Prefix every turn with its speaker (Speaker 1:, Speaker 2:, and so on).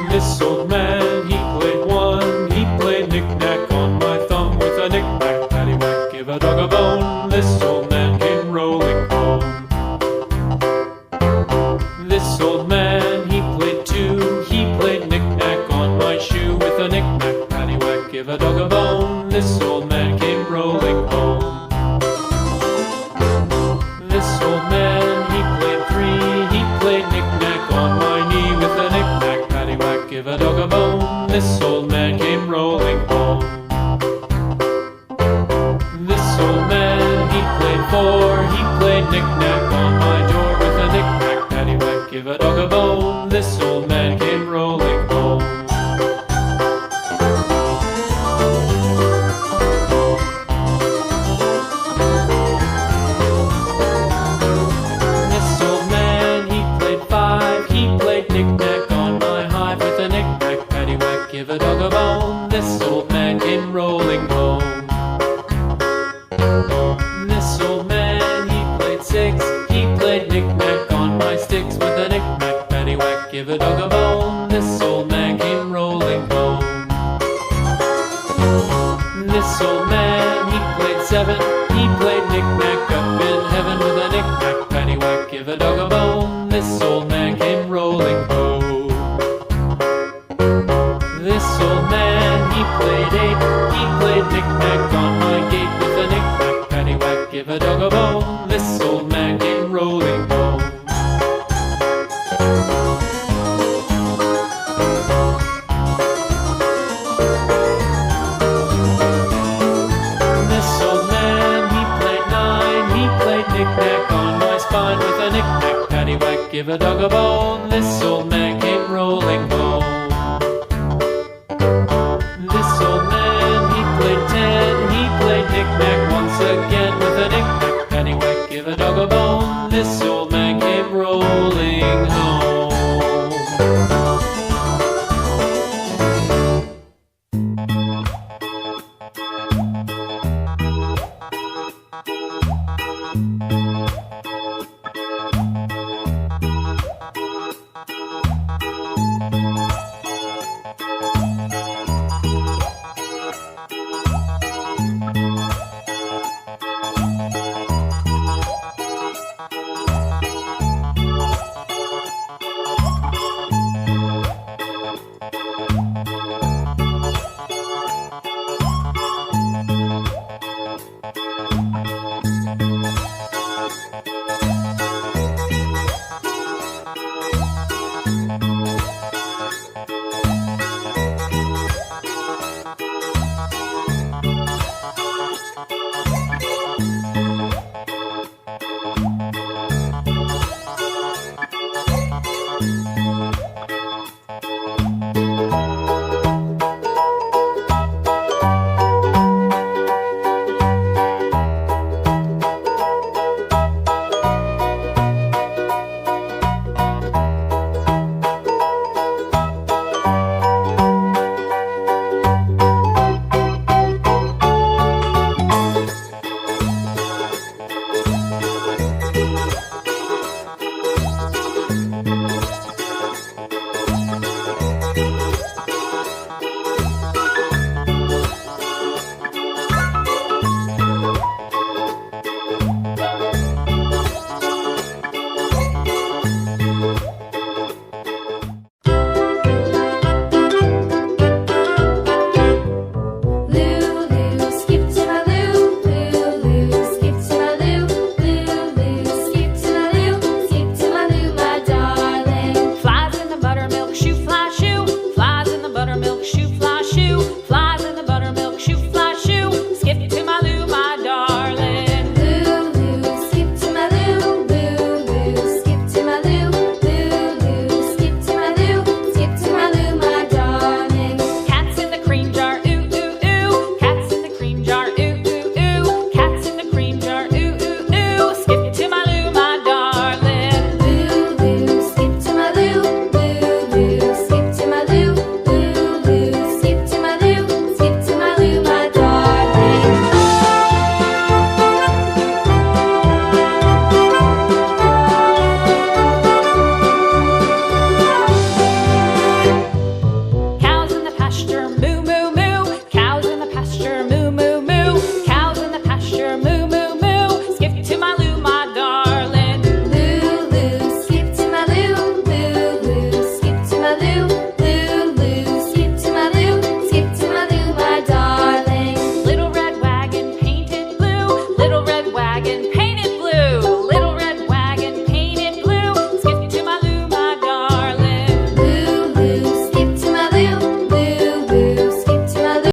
Speaker 1: This old man, he played one. He played knick-knack on my thumb with a knick-knack, paddywhack, give a dog a bone. This old man came rolling home. This old man, he played two. He played knick-knack on my shoe with a knick-knack, paddywhack, give a dog a bone. This old man came rolling home. This old man, he played three. He played knick-knack on my knee with a knick-knack, paddywhack, give a dog a bone. This old man came rolling home. This old man, he played four. He played knick-knack on my door with a knick-knack, paddywhack, give a dog a bone. This old man came rolling home. This old man, he played five. He played knick-knack on my hive with a knick-knack, paddywhack, give a dog a bone. This old man came rolling home. This old man, he played six. He played knick-knack on my sticks with a knick-knack, paddywhack, give a dog a bone. This old man came rolling home. This old man, he played seven. He played knick-knack up in heaven with a knick-knack, paddywhack, give a dog a bone. This old man came rolling home. This old man, he played eight. He played knick-knack on my gate with a knick-knack, paddywhack, give a dog a bone. This old man came rolling home. This old man, he played nine. He played knick-knack on my spine with a knick-knack, paddywhack, give a dog a bone. This old man came rolling home. This old man, he played ten. He played knick-knack once again with a knick-knack, paddywhack, give a dog a bone. This old man came rolling home.
Speaker 2: dragon